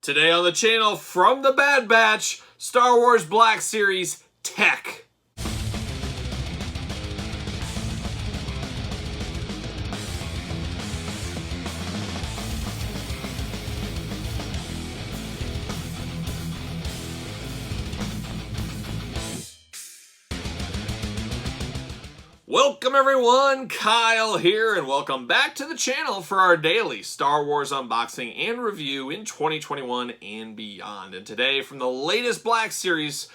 Today on the channel, from the Bad Batch, Star Wars Black Series Tech. Welcome everyone, Kyle here, and welcome back to the channel for our daily Star Wars unboxing and review in 2021 and beyond. And today, from the latest Black Series,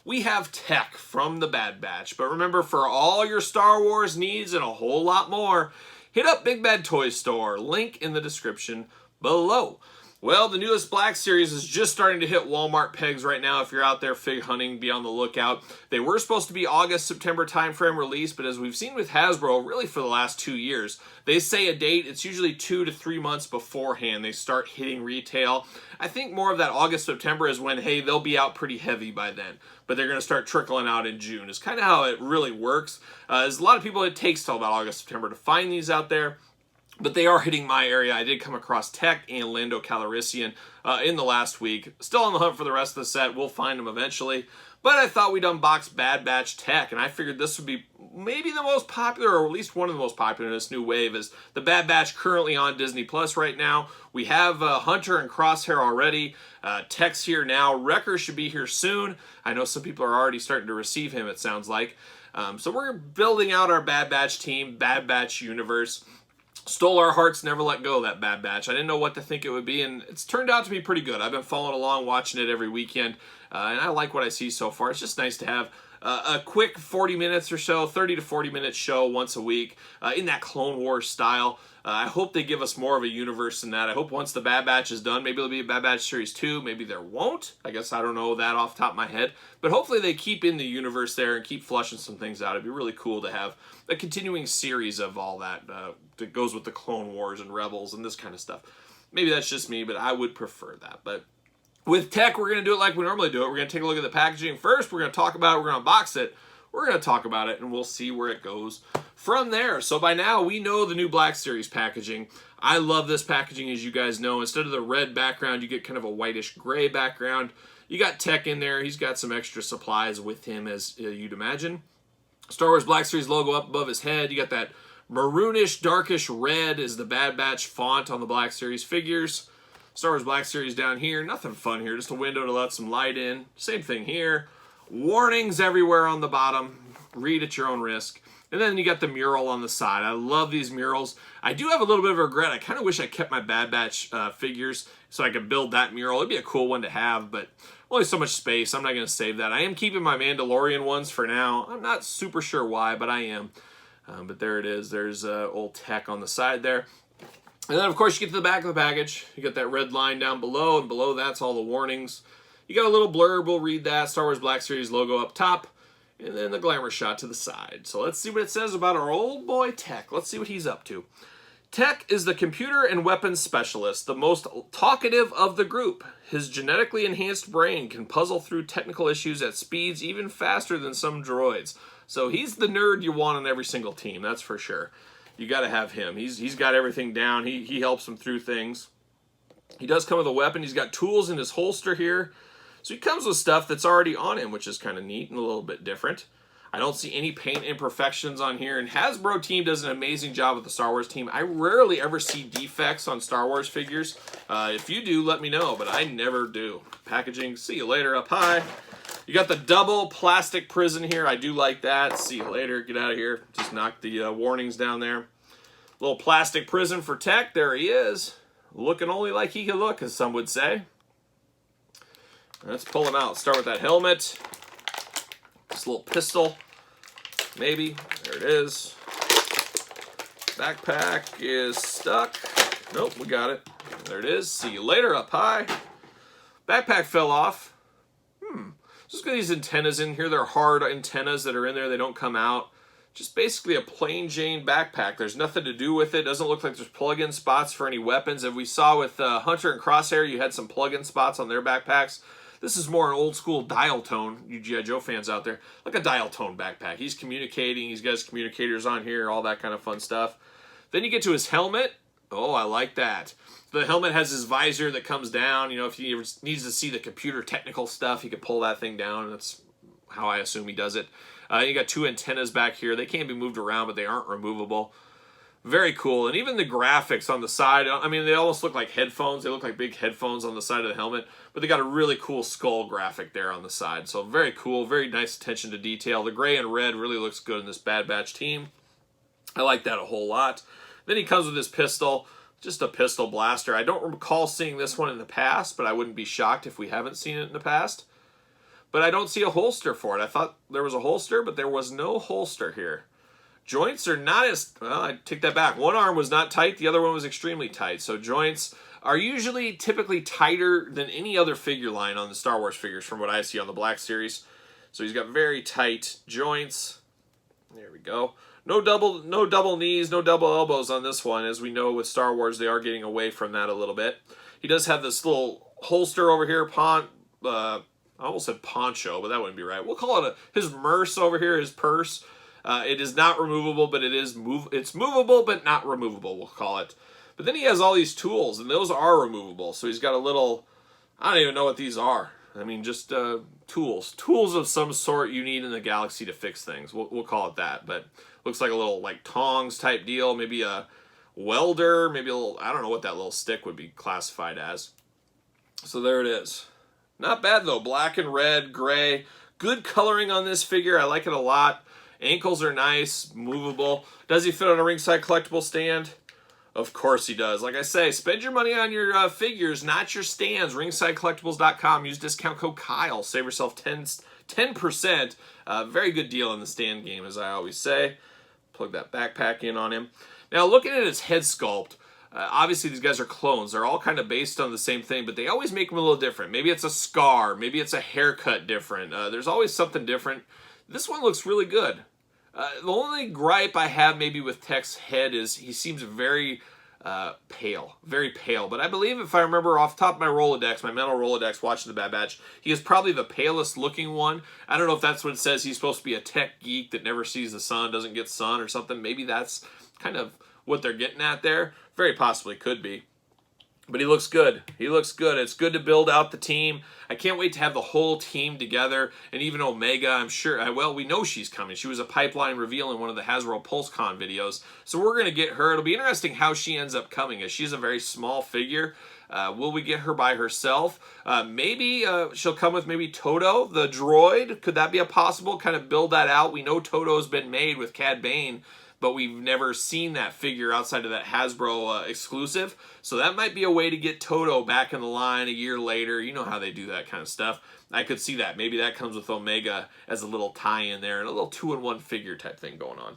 we have tech from the Bad Batch. But remember, for all your Star Wars needs and a whole lot more, hit up Big Bad Toy Store, link in the description below. Well, the newest Black Series is just starting to hit Walmart pegs right now. If you're out there fig hunting, be on the lookout. They were supposed to be August, September timeframe release, but as we've seen with Hasbro, really for the last 2 years, they say a date, it's usually 2 to 3 months beforehand they start hitting retail. I think more of that August, September is when, hey, they'll be out pretty heavy by then, but they're going to start trickling out in June. It's kind of how it really works. There's a lot of people, it takes till about August, September to find these out there. But they are hitting my area. I did come across Tech and Lando Calrissian in the last week. Still on the hunt for the rest of the set. We'll find them eventually. But I thought we'd unbox Bad Batch Tech, and I figured this would be maybe the most popular, or at least one of the most popular in this new wave, is the Bad Batch currently on Disney Plus right now. We have Hunter and Crosshair already. Tech's here now. Wrecker should be here soon. I know some people are already starting to receive him, it sounds like. So we're building out our Bad Batch team, Bad Batch universe. Stole our hearts, never let go of that Bad Batch. I didn't know what to think it would be, and it's turned out to be pretty good. I've been following along, watching it every weekend, and I like what I see so far. It's just nice to have a quick 40 minutes or so, 30 to 40 minute show once a week in that Clone Wars style. I hope they give us more of a universe than that. I hope once the Bad Batch is done, maybe it'll be a Bad Batch Series 2. Maybe there won't. I guess I don't know that off the top of my head. But hopefully they keep in the universe there and keep flushing some things out. It'd be really cool to have a continuing series of all that that goes with the Clone Wars and Rebels and this kind of stuff. Maybe that's just me, but I would prefer that. But with Tech, we're going to do it like we normally do it. We're going to take a look at the packaging first. We're going to talk about it. We're going to unbox it. We're going to talk about it, and we'll see where it goes from there. So by now, we know the new Black Series packaging. I love this packaging, as you guys know. Instead of the red background, you get kind of a whitish gray background. You got Tech in there. He's got some extra supplies with him, as you'd imagine. Star Wars Black Series logo up above his head. You got that maroonish, darkish red is the Bad Batch font on the Black Series figures. Star Wars Black Series down here. Nothing fun here. Just a window to let some light in. Same thing here. Warnings everywhere on the bottom. Read at your own risk. And then you got the mural on the side. I love these murals. I do have a little bit of regret. I kind of wish I kept my Bad Batch figures so I could build that mural. It'd be a cool one to have, but only so much space. I'm not going to save that. I am keeping my Mandalorian ones for now. I'm not super sure why, but I am. But there it is. There's old Tech on the side there. And then, of course, you get to the back of the package. You got that red line down below, and below that's all the warnings. You got a little blurb, we'll read that. Star Wars Black Series logo up top, and then the glamour shot to the side. So let's see what it says about our old boy Tech. Let's see what he's up to. Tech is the computer and weapons specialist, the most talkative of the group. His genetically enhanced brain can puzzle through technical issues at speeds even faster than some droids. So he's the nerd you want on every single team, that's for sure. You got to have him. He's got everything down. He helps him through things. He does come with a weapon. He's got tools in his holster here. So he comes with stuff that's already on him, which is kind of neat and a little bit different. I don't see any paint imperfections on here. And Hasbro team does an amazing job with the Star Wars team. I rarely ever see defects on Star Wars figures. If you do, let me know, but I never do. Packaging, see you later up high. You got the double plastic prison here. I do like that. See you later. Get out of here. Just knocked the warnings down there. Little plastic prison for Tech. There he is. Looking only like he can look, as some would say. Let's pull him out. Start with that helmet. This little pistol. Maybe. There it is. Backpack is stuck. Nope, we got it. There it is. See you later up high. Backpack fell off. Just got these antennas in here. They're hard antennas that are in there. They don't come out. Just basically a plain Jane backpack. There's nothing to do with it. Doesn't look like there's plug-in spots for any weapons. As we saw with Hunter and Crosshair, you had some plug-in spots on their backpacks. This is more an old school dial tone, you G.I. Joe fans out there, like a dial tone backpack. He's communicating, he's got his communicators on here, all that kind of fun stuff. Then you get to his helmet. Oh, I like that. The helmet has his visor that comes down. You know, if he needs to see the computer technical stuff, he can pull that thing down. That's how I assume he does it. You got 2 antennas back here. They can be moved around, but they aren't removable. Very cool. And even the graphics on the side, I mean, they almost look like headphones. They look like big headphones on the side of the helmet, but they got a really cool skull graphic there on the side. So very cool, very nice attention to detail. The gray and red really looks good in this Bad Batch team. I like that a whole lot. Then he comes with his pistol, just a pistol blaster. I don't recall seeing this one in the past, but I wouldn't be shocked if we haven't seen it in the past. But I don't see a holster for it. I thought there was a holster, but there was no holster here. Joints are not as, well, I take that back. One arm was not tight, the other one was extremely tight. So joints are usually typically tighter than any other figure line on the Star Wars figures from what I see on the Black Series. So he's got very tight joints. There we go. No double knees, no double elbows on this one. As we know with Star Wars, they are getting away from that a little bit. He does have this little holster over here, I almost said poncho, but that wouldn't be right. We'll call it his merce over here, his purse. It is not removable, but it's movable, but not removable, we'll call it. But then he has all these tools, and those are removable. So he's got a little, I don't even know what these are. I mean, just tools. Tools of some sort you need in the galaxy to fix things. We'll call it that. But looks like a little, like, tongs type deal. Maybe a welder, maybe a little, I don't know what that little stick would be classified as. So there it is. Not bad, though. Black and red, gray. Good coloring on this figure. I like it a lot. Ankles are nice, movable. Does he fit on a ringside collectible stand? Of course he does. Like I say, spend your money on your figures, not your stands. RingsideCollectibles.com. Use discount code Kyle. Save yourself 10%. Very good deal in the stand game, as I always say. Plug that backpack in on him. Now, looking at his head sculpt, obviously these guys are clones. They're all kind of based on the same thing, but they always make them a little different. Maybe it's a scar. Maybe it's a haircut different. There's always something different. This one looks really good. The only gripe I have maybe with Tech's head is he seems very pale. Very pale. But I believe if I remember off the top of my Rolodex, my mental Rolodex watching the Bad Batch, he is probably the palest looking one. I don't know if that's what it says. He's supposed to be a tech geek that never sees the sun, doesn't get sun or something. Maybe that's kind of what they're getting at there. Very possibly could be. But he looks good. He looks good. It's good to build out the team. I can't wait to have the whole team together. And even Omega, I'm sure, well, we know she's coming. She was a pipeline reveal in one of the Hasbro PulseCon videos. So we're going to get her. It'll be interesting how she ends up coming, as she's a very small figure. Will we get her by herself? Maybe she'll come with maybe Toto, the droid. Could that be a possible? Kind of build that out. We know Toto's been made with Cad Bane, but we've never seen that figure outside of that Hasbro exclusive. So that might be a way to get Toto back in the line a year later. You know how they do that kind of stuff. I could see that. Maybe that comes with Omega as a little tie-in there and a little 2-in-1 figure type thing going on.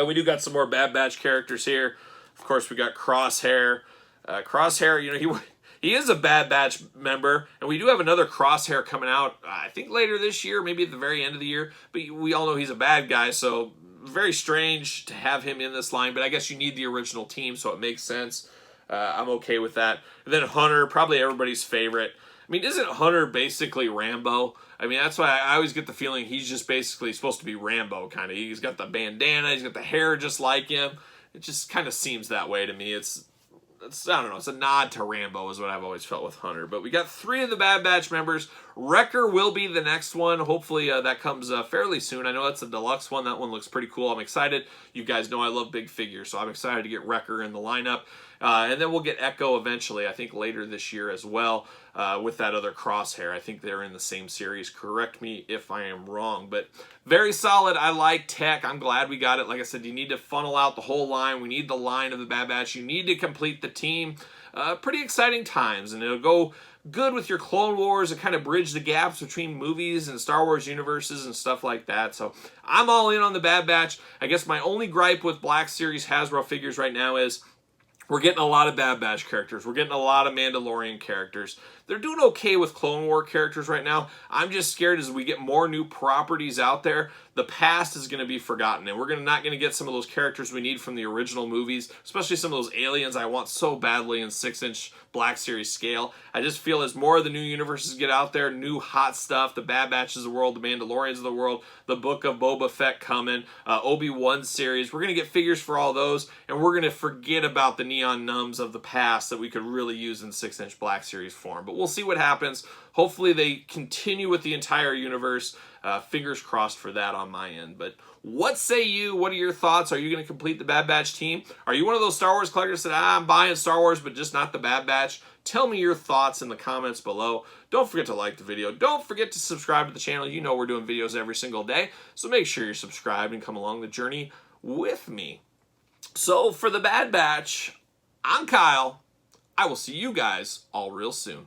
We do got some more Bad Batch characters here. Of course, we got Crosshair. Crosshair, you know, he is a Bad Batch member, and we do have another Crosshair coming out, I think later this year, maybe at the very end of the year. But we all know he's a bad guy, so very strange to have him in this line, but I guess you need the original team, so it makes sense. I'm okay with that. And then Hunter, probably everybody's favorite. I mean, isn't Hunter basically Rambo? I mean, that's why I always get the feeling he's just basically supposed to be Rambo, kind of. He's got the bandana, he's got the hair just like him. It just kind of seems that way to me. It's I don't know, it's a nod to Rambo is what I've always felt with Hunter. But we got 3 of the Bad Batch members. Wrecker will be the next one. Hopefully that comes fairly soon. I know that's a deluxe one. That one looks pretty cool. I'm excited. You guys know I love big figures, so I'm excited to get Wrecker in the lineup. And then we'll get Echo eventually, I think later this year as well, with that other Crosshair. I think they're in the same series. Correct me if I am wrong. But very solid. I like Tech. I'm glad we got it. Like I said, you need to funnel out the whole line. We need the line of the Bad Batch. You need to complete the team. Pretty exciting times. And it'll go good with your Clone Wars and kind of bridge the gaps between movies and Star Wars universes and stuff like that. So I'm all in on the Bad Batch. I guess my only gripe with Black Series Hasbro figures right now is we're getting a lot of Bad Batch characters. We're getting a lot of Mandalorian characters. They're doing okay with Clone War characters right now. I'm just scared as we get more new properties out there, the past is going to be forgotten, and we're not going to get some of those characters we need from the original movies, especially some of those aliens I want so badly in 6-inch Black Series scale. I just feel as more of the new universes get out there, new hot stuff, the Bad Batches of the world, the Mandalorians of the world, the Book of Boba Fett coming, Obi-Wan series, we're going to get figures for all those, and we're going to forget about the neon numbs of the past that we could really use in 6-inch Black Series form. But we'll see what happens. Hopefully they continue with the entire universe. Fingers crossed for that on my end. But what say you? What are your thoughts? Are you going to complete the Bad Batch team? Are you one of those Star Wars collectors that I'm buying Star Wars but just not the Bad Batch? Tell me your thoughts in the comments below. Don't forget to like the video. Don't forget to subscribe to the channel. You know we're doing videos every single day, so make sure you're subscribed and come along the journey with me. So for the Bad Batch, I'm Kyle. I will see you guys all real soon.